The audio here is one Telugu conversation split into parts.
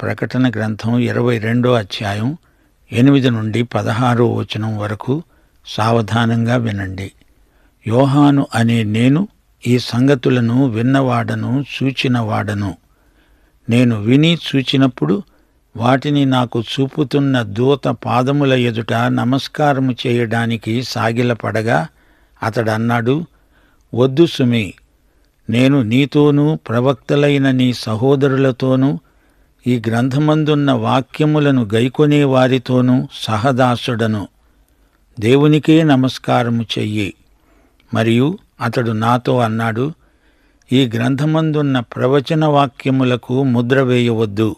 ప్రకటన గ్రంథం 22వ అధ్యాయం 8 నుండి 16వ వచనం వరకు సావధానంగా వినండి. యోహాను అనే నేను ఈ సంగతులను విన్నవాడను, చూచినవాడను. నేను విని చూచినప్పుడు వాటిని నాకు చూపుతున్న దూత పాదముల ఎదుట నమస్కారము చేయడానికి సాగిలపడగా అతడన్నాడు, వద్దు సుమి, నేను నీతోనూ ప్రవక్తలైన నీ సహోదరులతోనూ ఈ గ్రంథమందున్న వాక్యములను గైకొనే వారితోనూ సహదాసుడను. దేవునికే నమస్కారము చెయ్యి. మరియు అతడు నాతో అన్నాడు, ఈ గ్రంథమందున్న ప్రవచన వాక్యములకు ముద్ర వేయవద్దు.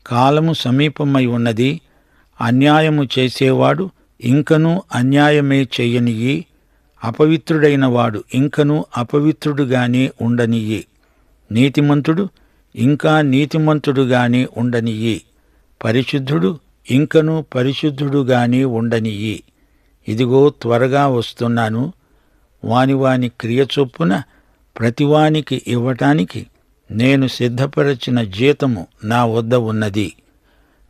కాలము సమీపమై ఉన్నది. అన్యాయము చేసేవాడు ఇంకనూ అన్యాయమే చెయ్యనియ్యి. అపవిత్రుడైన వాడు ఇంకనూ అపవిత్రుడుగానే ఉండనియ్యి. నీతిమంతుడు ఇంకా నీతిమంతుడుగానే ఉండనియ్యి. పరిశుద్ధుడు ఇంకనూ పరిశుద్ధుడుగానే ఉండనియ్యి. ఇదిగో త్వరగా వస్తున్నాను. వాని క్రియ చొప్పున ప్రతివానికి ఇవ్వటానికి నేను సిద్ధపరచిన జీతము నా వద్ద ఉన్నది.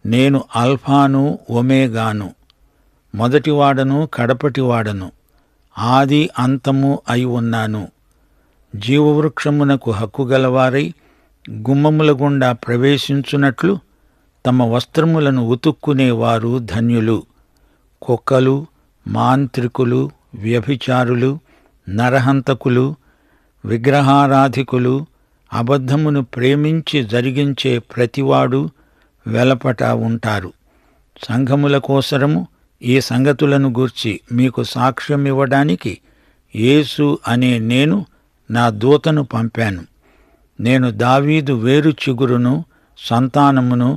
నేను అల్ఫాను, ఒమేగాను, మొదటివాడను, కడపటివాడను, ఆది అంతము అయి ఉన్నాను. జీవవృక్షమునకు హక్కుగలవారై గుమ్మముల గుండా ప్రవేశించున్నట్లు తమ వస్త్రములను ఉతుక్కునేవారు ధన్యులు. కుక్కలు, మాంత్రికులు, వ్యభిచారులు, నరహంతకులు, విగ్రహారాధికులు, అబద్ధమును ప్రేమించి జరిగించే ప్రతివాడు వెలపట ఉంటారు. సంఘముల కోసరము ఈ సంగతులను గూర్చి మీకు సాక్ష్యమివ్వడానికి యేసు అనే నేను నా దూతను పంపాను. నేను దావీదు వేరు చిగురును, సంతానమును,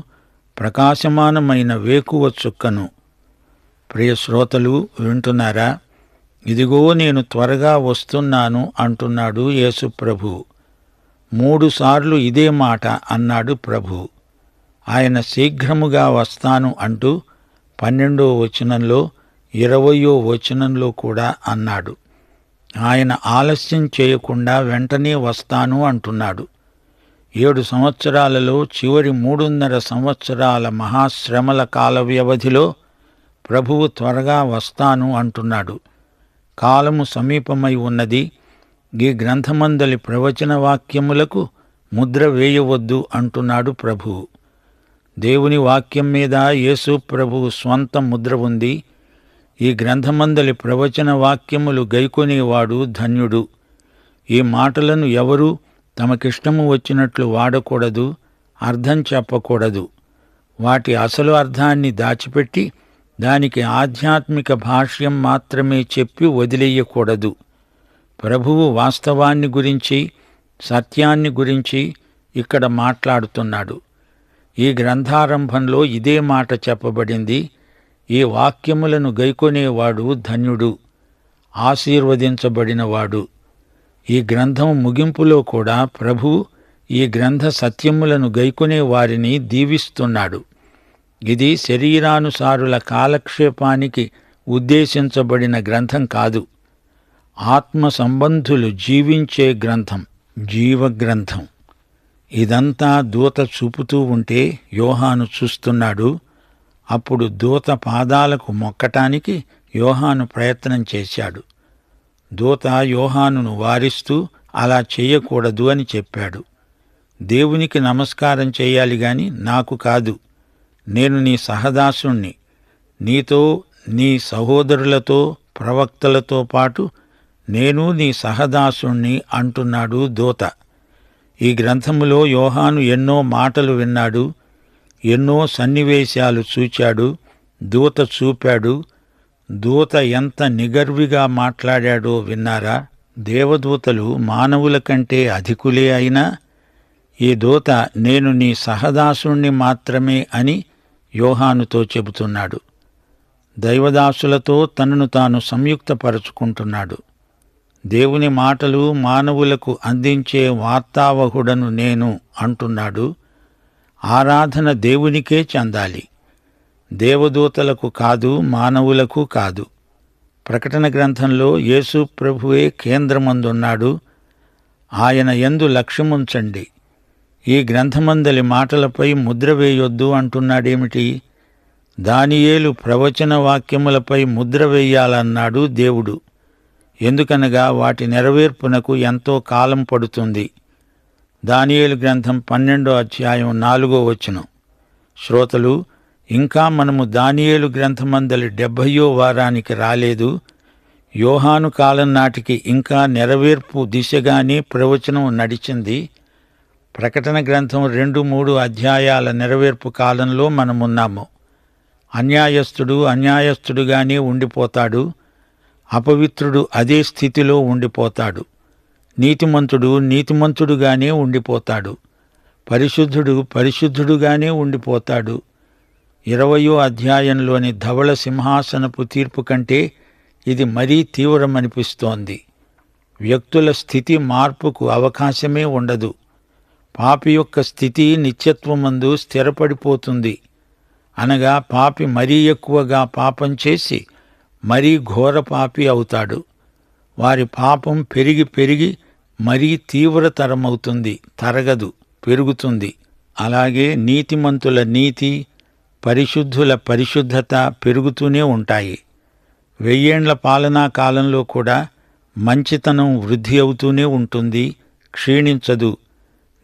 ప్రకాశమానమైన వేకువ చుక్కను. ప్రియ శ్రోతలు వింటున్నారా? ఇదిగో నేను త్వరగా వస్తున్నాను అంటున్నాడు యేసు ప్రభు. 3 సార్లు ఇదే మాట అన్నాడు ప్రభు. ఆయన శీఘ్రముగా వస్తాను అంటూ 12వ వచనంలో 20వ వచనంలో కూడా అన్నాడు. ఆయన ఆలస్యం చేయకుండా వెంటనే వస్తాను అంటున్నాడు. 7 సంవత్సరాలలో చివరి 3.5 సంవత్సరాల మహాశ్రమల కాల వ్యవధిలో ప్రభువు త్వరగా వస్తాను అంటున్నాడు. కాలము సమీపమై ఉన్నది. ఈ గ్రంథమందలి ప్రవచన వాక్యములకు ముద్ర వేయవద్దు అంటున్నాడు ప్రభువు. దేవుని వాక్యం మీద యేసు ప్రభువు స్వంత ముద్ర ఉంది. ఈ గ్రంథమందలి ప్రవచన వాక్యములు గైకొనేవాడు ధన్యుడు. ఈ మాటలను ఎవరూ తమకిష్టము వచ్చినట్లు వాడకూడదు, అర్థం చెప్పకూడదు. వాటి అసలు అర్థాన్ని దాచిపెట్టి దానికి ఆధ్యాత్మిక భాష్యం మాత్రమే చెప్పి వదిలేయకూడదు. ప్రభువు వాస్తవాన్ని గురించి, సత్యాన్ని గురించి ఇక్కడ మాట్లాడుతున్నాడు. ఈ గ్రంథారంభంలో ఇదే మాట చెప్పబడింది. ఈ వాక్యములను గైకొనేవాడు ధన్యుడు, ఆశీర్వదించబడినవాడు. ఈ గ్రంథం ముగింపులో కూడా ప్రభువు ఈ గ్రంథ సత్యములను గైకొనే వారిని దీవిస్తున్నాడు. ఇది శరీరానుసారుల కాలక్షేపానికి ఉద్దేశించబడిన గ్రంథం కాదు. ఆత్మ సంబంధులు జీవించే గ్రంథం, జీవగ్రంథం. ఇదంతా దూత చూపుతూ ఉంటే యోహాను చూస్తున్నాడు. అప్పుడు దూత పాదాలకు మొక్కటానికి యోహాను ప్రయత్నం చేశాడు. దూత యోహానును వారిస్తూ అలా చేయకూడదు అని చెప్పాడు. దేవునికి నమస్కారం చేయాలి గాని నాకు కాదు. నేను నీ సహదాసుణ్ణి. నీతో, నీ సహోదరులతో, ప్రవక్తలతో పాటు నేను నీ సహదాసుణ్ణి అంటున్నాడు దూత. ఈ గ్రంథములో యోహాను ఎన్నో మాటలు విన్నాడు, ఎన్నో సన్నివేశాలు చూచాడు. దూత చూపాడు. దూత ఎంత నిగర్విగా మాట్లాడాడో విన్నారా? దేవదూతలు మానవుల కంటే అధికులే అయినా ఈ దూత నేను నీ సహదాసుణ్ణి మాత్రమే అని యోహానుతో చెబుతున్నాడు. దైవదాసులతో తనను తాను సంయుక్తపరుచుకుంటున్నాడు. దేవుని మాటలు మానవులకు అందించే వార్తావహుడను నేను అంటున్నాడు. ఆరాధన దేవునికే చెందాలి, దేవదూతలకు కాదు, మానవులకు కాదు. ప్రకటన గ్రంథంలో యేసు ప్రభువే కేంద్రమందున్నాడు. ఆయన యందు లక్ష్యముంచండి. ఈ గ్రంథమందలి మాటలపై ముద్ర వేయొద్దు అంటున్నాడేమిటి? దానియేలు ప్రవచన వాక్యములపై ముద్ర వేయాలన్నాడు దేవుడు. ఎందుకనగా వాటి నెరవేర్పునకు ఎంతో కాలం పడుతుంది. దానియేలు గ్రంథం 12వ అధ్యాయం 4వ వచనం. శ్రోతలు, ఇంకా మనము దానియేలు గ్రంథమందలి 70వ వారానికి రాలేదు. యోహాను కాలం నాటికి ఇంకా నెరవేర్పు దిశగానే ప్రవచనం నడిచింది. ప్రకటన గ్రంథం 2-3 అధ్యాయాల నెరవేర్పు కాలంలో మనమున్నాము. అన్యాయస్థుడు అన్యాయస్థుడుగానే ఉండిపోతాడు. అపవిత్రుడు అదే స్థితిలో ఉండిపోతాడు. నీతిమంతుడు నీతిమంతుడుగానే ఉండిపోతాడు. పరిశుద్ధుడు పరిశుద్ధుడుగానే ఉండిపోతాడు. 20వ అధ్యాయంలోని ధవళ సింహాసనపు తీర్పు కంటే ఇది మరీ తీవ్రమనిపిస్తోంది. వ్యక్తుల స్థితి మార్పుకు అవకాశమే ఉండదు. పాపి యొక్క స్థితి నిత్యత్వమందు స్థిరపడిపోతుంది. అనగా పాపి మరీ ఎక్కువగా పాపం చేసి మరీ ఘోర పాపి అవుతాడు. వారి పాపం పెరిగి పెరిగి మరీ తీవ్రతరమవుతుంది, తరగదు, పెరుగుతుంది. అలాగే నీతిమంతుల నీతి, పరిశుద్ధుల పరిశుద్ధత పెరుగుతూనే ఉంటాయి. 1000 ఏండ్ల పాలనా కాలంలో కూడా మంచితనం వృద్ధి అవుతూనే ఉంటుంది, క్షీణించదు.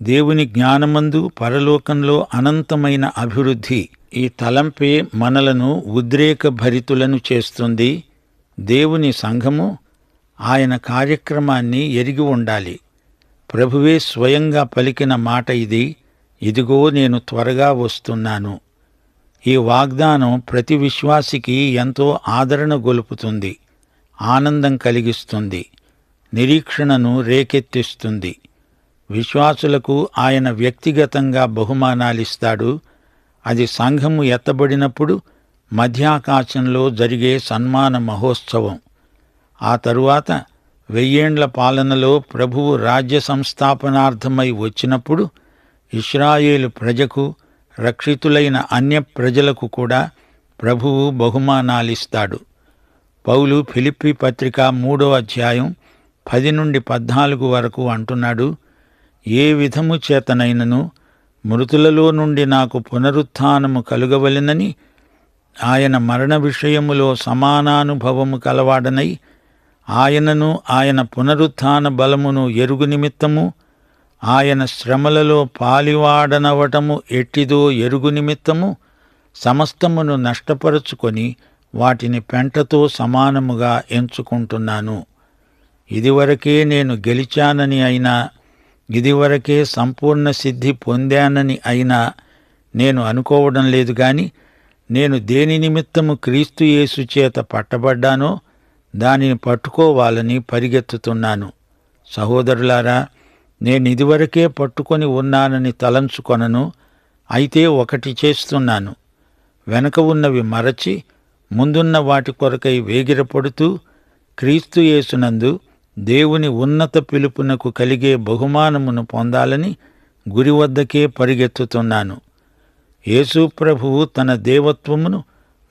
దేవుని జ్ఞానమందు పరలోకంలో అనంతమైన అభివృద్ధి. ఈ తలంపే మనలను ఉద్రేకభరితులను చేస్తుంది. దేవుని సంఘము ఆయన కార్యక్రమాన్ని ఎరిగి ఉండాలి. ప్రభువే స్వయంగా పలికిన మాట ఇది. ఇదిగో నేను త్వరగా వస్తున్నాను. ఈ వాగ్దానం ప్రతి విశ్వాసికి ఎంతో ఆదరణ గొలుపుతుంది, ఆనందం కలిగిస్తుంది, నిరీక్షణను రేకెత్తిస్తుంది. విశ్వాసులకు ఆయన వ్యక్తిగతంగా బహుమానాలిస్తాడు. అది సంఘము ఎత్తబడినప్పుడు మధ్యాకాశంలో జరిగే సన్మాన మహోత్సవం. ఆ తరువాత 1000 ఏండ్ల పాలనలో ప్రభువు రాజ్య సంస్థాపనార్థమై వచ్చినప్పుడు ఇశ్రాయేలు ప్రజకు, రక్షితులైన అన్య ప్రజలకు కూడా ప్రభువు బహుమానాలిస్తాడు. పౌలు ఫిలిప్పీ పత్రిక 3వ అధ్యాయం 10-14 వరకు అంటున్నాడు, ఏ విధము చేతనైనను మృతులలో నుండి నాకు పునరుత్థానము కలుగవలెనని ఆయన మరణ విషయములో సమానానుభవము కలవాడనై ఆయనను ఆయన పునరుత్థాన బలమును ఎరుగు నిమిత్తము ఆయన శ్రమలలో పాలివాడనవటము ఎట్టిదో ఎరుగు నిమిత్తము సమస్తమును నష్టపరుచుకొని వాటిని పెంటతో సమానముగా ఎంచుకుంటున్నాను. ఇదివరకే నేను గెలిచానని అయినా, ఇదివరకే సంపూర్ణ సిద్ధి పొందానని అయినా నేను అనుకోవడం లేదు గాని, నేను దేని నిమిత్తము క్రీస్తు యేసు చేత పట్టబడ్డానో దానిని పట్టుకోవాలని పరిగెత్తుతున్నాను. సహోదరులారా, నేనిదివరకే పట్టుకొని ఉన్నానని తలంచుకొనను. అయితే ఒకటి చేస్తున్నాను, వెనక ఉన్నవి మరచి ముందున్న వాటి కొరకై వేగిరపడుతూ క్రీస్తు యేసునందు దేవుని ఉన్నత పిలుపునకు కలిగే బహుమానమును పొందాలని గురి వద్దకే పరిగెత్తుతున్నాను. యేసు ప్రభువు తన దేవత్వమును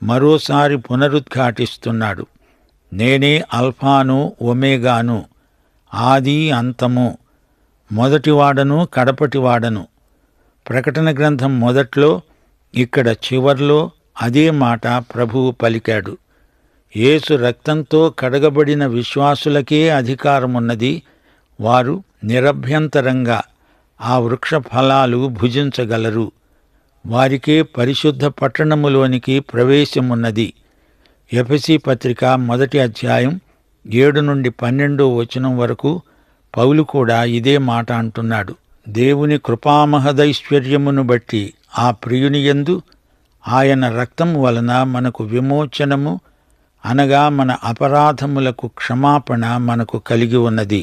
మరోసారి పునరుద్ఘాటిస్తున్నాడు. నేనే అల్ఫాను ఒమేగాను, ఆది అంతము, మొదటివాడను కడపటివాడను. ప్రకటన గ్రంథం మొదట్లో, ఇక్కడ చివర్లో అదే మాట ప్రభువు పలికాడు. యేసు రక్తంతో కడగబడిన విశ్వాసులకే అధికారమున్నది. వారు నిరభ్యంతరంగా ఆ వృక్ష ఫలాలు భుజించగలరు. వారికే పరిశుద్ధ పట్టణములోనికి ప్రవేశమున్నది. ఎఫెసీ పత్రిక 1వ అధ్యాయం 7-12 వచనం వరకు పౌలు కూడా ఇదే మాట అంటున్నాడు. దేవుని కృపామహదైశ్వర్యమును బట్టి ఆ ప్రియునియందు ఆయన రక్తము వలన మనకు విమోచనము, అనగా మన అపరాధములకు క్షమాపణ మనకు కలిగి ఉన్నది.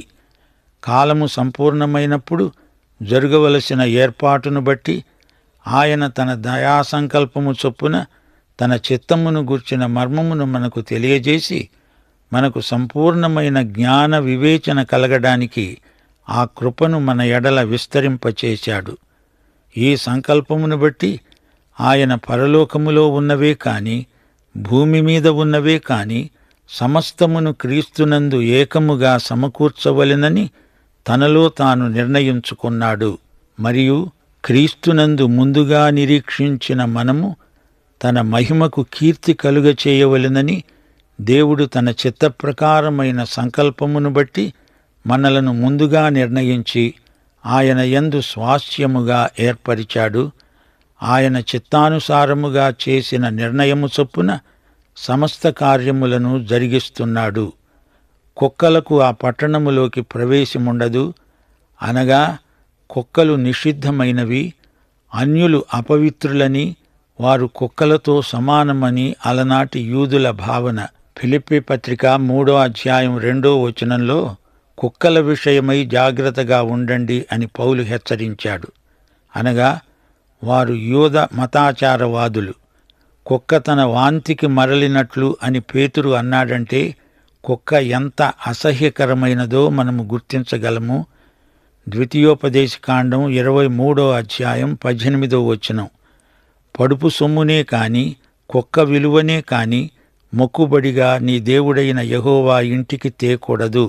కాలము సంపూర్ణమైనప్పుడు జరగవలసిన ఏర్పాటును బట్టి ఆయన తన దయాసంకల్పము చొప్పున తన చిత్తమును గూర్చిన మర్మమును మనకు తెలియజేసి మనకు సంపూర్ణమైన జ్ఞాన వివేచన కలగడానికి ఆ కృపను మన ఎడల విస్తరింపచేశాడు. ఈ సంకల్పమును బట్టి ఆయన పరలోకములో ఉన్నవే కాని భూమి మీద ఉన్నవే కాని సమస్తమును క్రీస్తునందు ఏకముగా సమకూర్చవలెనని తనలో తాను నిర్ణయించుకున్నాడు. మరియు క్రీస్తునందు ముందుగా నిరీక్షించిన మనము తన మహిమకు కీర్తి కలుగచేయవలెనని దేవుడు తన చిత్తప్రకారమైన సంకల్పమును బట్టి మనలను ముందుగా నిర్ణయించి ఆయన యందు స్వాస్థ్యముగా ఏర్పరిచాడు. ఆయన చిత్తానుసారముగా చేసిన నిర్ణయము చొప్పున సమస్త కార్యములను జరిగిస్తున్నాడు. కుక్కలకు ఆ పట్టణములోకి ప్రవేశముండదు, అనగా కుక్కలు నిషిద్ధమైనవి, అన్యులు అపవిత్రులని, వారు కుక్కలతో సమానమని అలనాటి యూదుల భావన. ఫిలిప్పీ పత్రిక 3వ అధ్యాయం 2వ వచనంలో కుక్కల విషయమై జాగ్రత్తగా ఉండండి అని పౌలు హెచ్చరించాడు. అనగా వారు యూద మతాచారవాదులు. కుక్క తన వాంతికి మరలినట్లు అని పేతురు అన్నాడంటే కుక్క ఎంత అసహ్యకరమైనదో మనము గుర్తించగలము. ద్వితీయోపదేశకాండం 23వ అధ్యాయం 18వ వచనం. పడుపు సొమ్మునే కాని కుక్క విలువనే కాని మొక్కుబడిగా నీ దేవుడైన యెహోవా ఇంటికి తేకూడదు.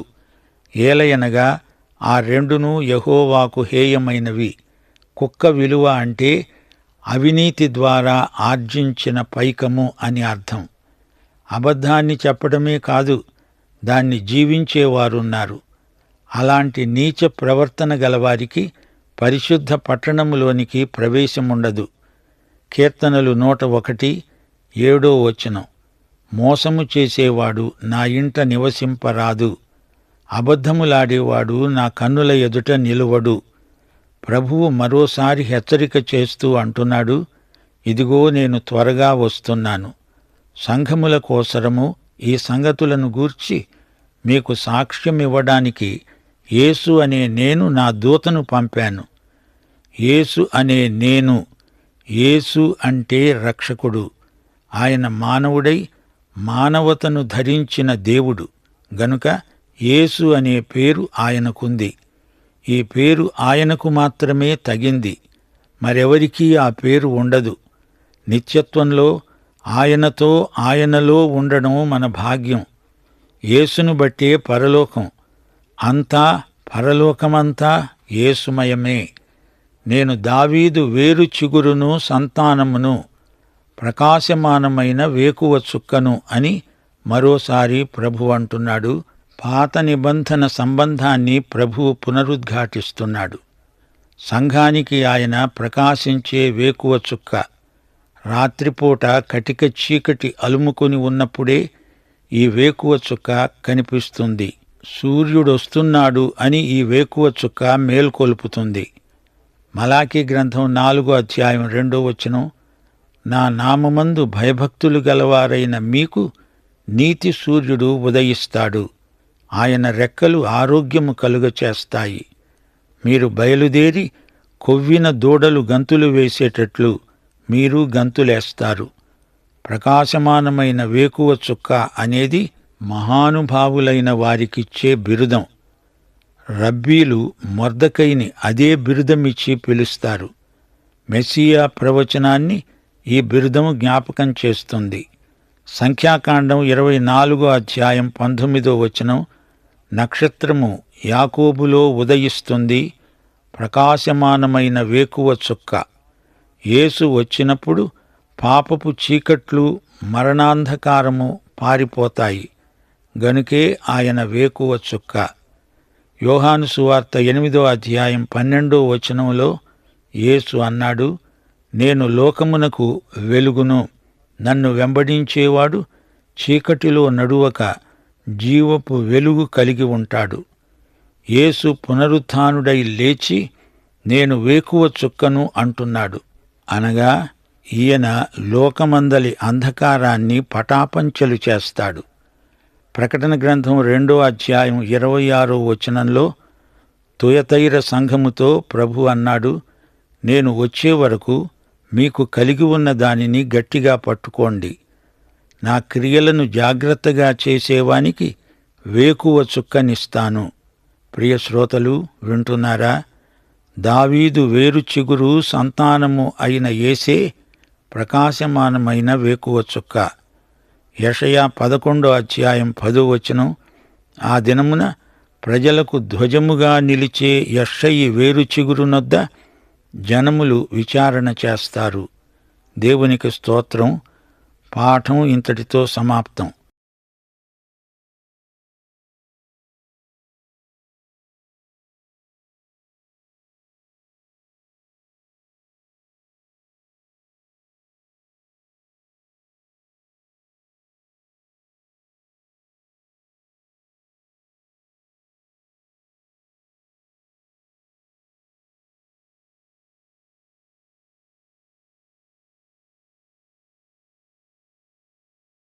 ఏలయనగా ఆ రెండును యెహోవాకు హేయమైనవి. కుక్క విలువ అంటే అవినీతి ద్వారా ఆర్జించిన పైకము అని అర్థం. అబద్ధాన్ని చెప్పడమే కాదు, దాన్ని జీవించేవారున్నారు. అలాంటి నీచ ప్రవర్తన గలవారికి పరిశుద్ధ పట్టణములోనికి ప్రవేశముండదు. కీర్తనలు 101 7వ వచనం. మోసము చేసేవాడు నా ఇంట నివసింపరాదు, అబద్ధములాడేవాడు నా కన్నుల ఎదుట నిలువడు. ప్రభువు మరోసారి హెచ్చరిక చేస్తూ అంటున్నాడు, ఇదిగో నేను త్వరగా వస్తున్నాను. సంఘముల కోసరము ఈ సంగతులను గూర్చి మీకు సాక్ష్యమివ్వడానికి యేసు అనే నేను నా దూతను పంపాను. యేసు అనే నేను, యేసు అంటే రక్షకుడు. ఆయన మానవుడై మానవతను ధరించిన దేవుడు గనుక యేసు అనే పేరు ఆయనకుంది. ఈ పేరు ఆయనకు మాత్రమే తగింది, మరెవరికీ ఆ పేరు ఉండదు. నిత్యత్వంలో ఆయనతో ఆయనలో ఉండడం మన భాగ్యం. యేసును బట్టే పరలోకం. అంతా పరలోకమంతా యేసుమయమే. నేను దావీదు వేరు చిగురును సంతానమును, ప్రకాశమానమైన వేకువ చుక్కను అని మరోసారి ప్రభువు అంటున్నాడు. పాత నిబంధన సంబంధాన్ని ప్రభువు పునరుద్ఘాటిస్తున్నాడు. సంఘానికి ఆయన ప్రకాశించే వేకువ చుక్క. రాత్రిపూట కటిక చీకటి అలుముకొని ఉన్నప్పుడే ఈ వేకువ చుక్క కనిపిస్తుంది. సూర్యుడొస్తున్నాడు అని ఈ వేకువ చుక్క మేల్కొల్పుతుంది. మలాకీ గ్రంథం 4వ అధ్యాయం 2వ వచనం. నా నామమందు భయభక్తులు గలవారైన మీకు నీతి సూర్యుడు ఉదయిస్తాడు. ఆయన రెక్కలు ఆరోగ్యము కలుగచేస్తాయి. మీరు బయలుదేరి కొవ్విన దూడలు గంతులు వేసేటట్లు మీరు గంతులేస్తారు. ప్రకాశమానమైన వేకువ చుక్క అనేది మహానుభావులైన వారికిచ్చే బిరుదం. రబ్బీలు మొర్దెకైని అదే బిరుదమిచ్చి పిలుస్తారు. మెస్సియా ప్రవచనాన్ని ఈ బిరుదము జ్ఞాపకం చేస్తుంది. సంఖ్యాకాండం 24వ అధ్యాయం 19వ వచనం. నక్షత్రము యాకోబులో ఉదయిస్తుంది, ప్రకాశమానమైన వేకువ చుక్క. యేసు వచ్చినప్పుడు పాపపు చీకట్లు మరణాంధకారము పారిపోతాయి. గనుకే ఆయన వేకువ చుక్క. యోహాను సువార్త 8వ అధ్యాయం 12వ వచనంలో యేసు అన్నాడు, నేను లోకమునకు వెలుగును. నన్ను వెంబడించేవాడు చీకటిలో నడువక జీవపు వెలుగు కలిగి ఉంటాడు. యేసు పునరుత్థానుడై లేచి నేను వేకువ చుక్కను అంటున్నాడు. అనగా ఈయన లోకమందలి అంధకారాన్ని పటాపంచలు చేస్తాడు. ప్రకటన గ్రంథం 2వ అధ్యాయం 26వ వచనంలో తుయతైర సంఘముతో ప్రభు అన్నాడు, నేను వచ్చే వరకు మీకు కలిగి ఉన్న దానిని గట్టిగా పట్టుకోండి. నా క్రియలను జాగ్రత్తగా చేసేవానికి వేకువ చుక్కనిస్తాను. ప్రియ శ్రోతలు వింటున్నారా? దావీదు వేరు చిగురు సంతానము అయిన యేసే ప్రకాశమానమైన వేకువ చుక్క. యెషయా 11వ అధ్యాయం 10వ వచనం. ఆ దినమున ప్రజలకు ధ్వజముగా నిలిచే యెషయి వేరు చిగురునొద్ద జనములు విచారణ చేస్తారు. దేవునికి స్తోత్రం. పాఠం ఇంతటితో సమాప్తం.